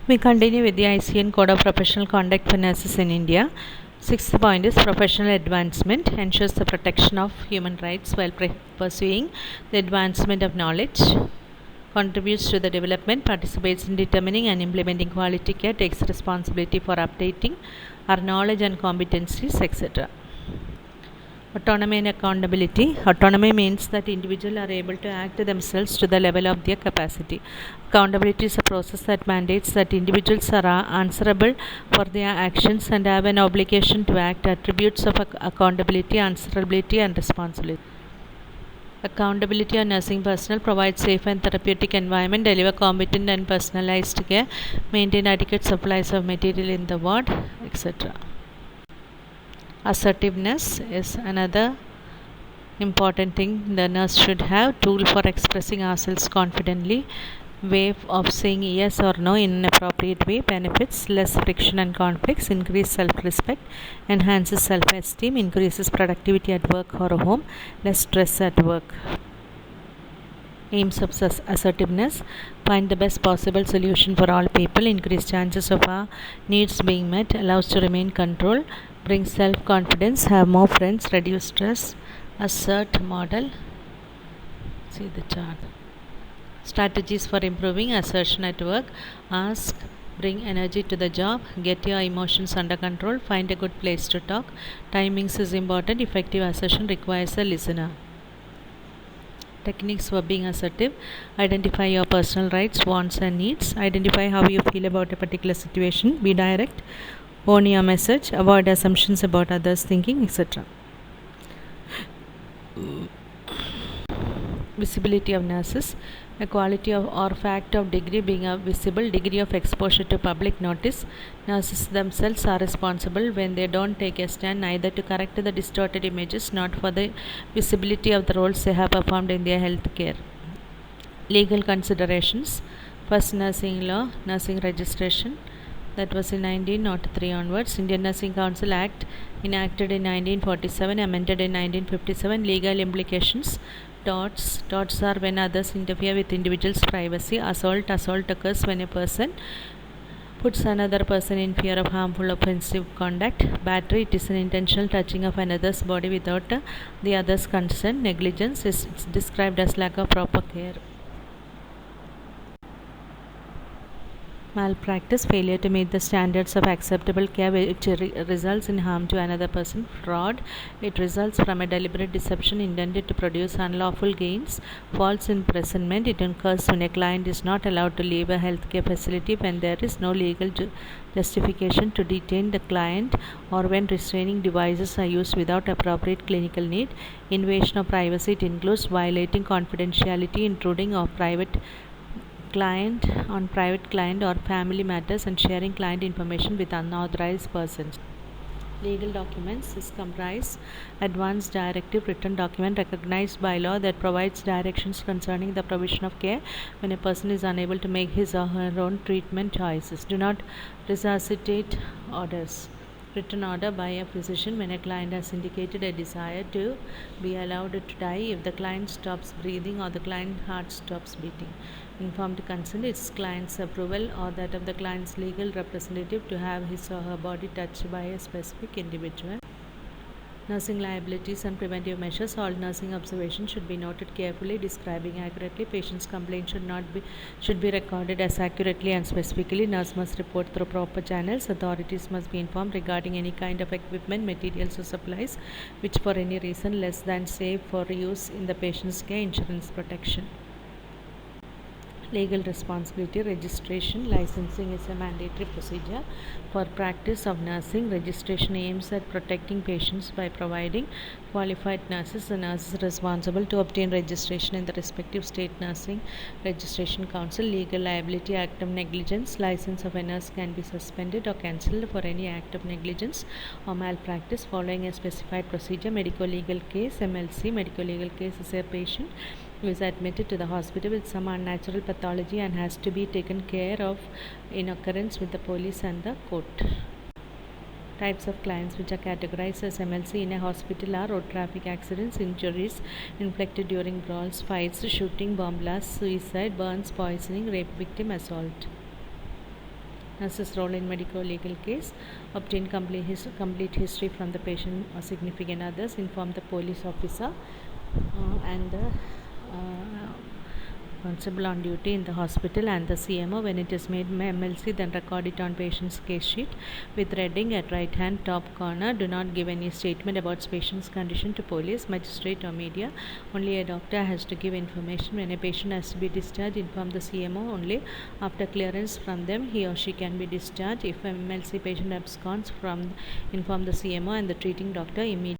We continue with the ICN Code of Professional Conduct for Nurses in India. Sixth point is professional advancement ensures the protection of human rights while pursuing the advancement of knowledge, contributes to the development, participates in determining and implementing quality care, takes responsibility for updating our knowledge and competencies, etc. Autonomy and accountability. Autonomy means that individuals are able to act themselves to the level of their capacity. Accountability is a process that mandates that individuals are answerable for their actions and have an obligation to act. Attributes of accountability, answerability, and responsibility. Accountability on nursing personnel provides safe and therapeutic environment, deliver competent and personalized care, maintain adequate supplies of material in the ward, etc. Assertiveness is another important thing the nurse should have. Tool for expressing ourselves confidently, way of saying yes or no in an appropriate way, benefits less friction and conflicts, increase self-respect, enhances self-esteem, increases productivity at work or home, less stress at work. Aims of assertiveness: find the best possible solution for all people, increase chances of our needs being met, allows to remain control, bring self-confidence, have more friends, reduce stress. Assert model, see the chart. Strategies for improving assertion at work: ask, bring energy to the job, get your emotions under control, find a good place to talk, timings is important, effective assertion requires a listener. Techniques for being assertive: identify your personal rights, wants and needs, identify how you feel about a particular situation, be direct, own your message, avoid assumptions about others' thinking, etc. Visibility of nurses: a quality of or fact of degree being a visible, degree of exposure to public notice. Nurses themselves are responsible when they don't take a stand neither to correct the distorted images nor for the visibility of the roles they have performed in their health care. Legal considerations: first, nursing law, nursing registration, that was in 1903 onwards. Indian Nursing Council Act enacted in 1947, amended in 1957. Legal implications: torts are when others interfere with individuals' privacy. Assault occurs when a person puts another person in fear of harmful offensive conduct. Battery: it is an intentional touching of another's body without the other's consent. Negligence is described as lack of proper care. Malpractice: failure to meet the standards of acceptable care which results in harm to another person. Fraud: it results from a deliberate deception intended to produce unlawful gains. False imprisonment: it occurs when a client is not allowed to leave a healthcare facility when there is no legal justification to detain the client or when restraining devices are used without appropriate clinical need. Invasion of privacy: it includes violating confidentiality, intruding on private client or family matters, and sharing client information with unauthorized persons. Legal documents is comprise advance directive, written document recognized by law that provides directions concerning the provision of care when a person is unable to make his or her own treatment choices. Do not resuscitate orders: written order by a physician when a client has indicated a desire to be allowed to die if the client stops breathing or the client's heart stops beating. Informed consent: it's client's approval or that of the client's legal representative to have his or her body touched by a specific individual. Nursing liabilities and preventive measures: all nursing observations should be noted carefully, describing accurately. Patient's complaint should be recorded as accurately and specifically. Nurse must report through proper channels. Authorities must be informed regarding any kind of equipment, materials or supplies which for any reason less than safe for use in the patient's care. Insurance protection. Legal responsibility: registration. Licensing is a mandatory procedure for practice of nursing. Registration aims at protecting patients by providing qualified nurses. The nurse is responsible to obtain registration in the respective state nursing registration council. Legal liability: act of negligence. License of a nurse can be suspended or cancelled for any act of negligence or malpractice following a specified procedure. Medical legal case, MLC. Medical legal case is a patient who is admitted to the hospital with some unnatural pathology and has to be taken care of in accordance with the police and the court. Types of clients which are categorized as MLC in a hospital are road traffic accidents, injuries inflicted during brawls, fights, shooting, bomb blasts, suicide, burns, poisoning, rape victim, assault. Assess role in medico-legal case. Obtain complete history from the patient or significant others. Inform the police officer and the constable on duty in the hospital and the CMO. When it is made MLC, then record it on patient's case sheet with reading at right hand top corner. Do not give any statement about patient's condition to police, magistrate or media. Only a doctor has to give information. When a patient has to be discharged, inform the CMO. Only after clearance from them, he or she can be discharged. If a MLC patient absconds from, inform the CMO and the treating doctor immediately.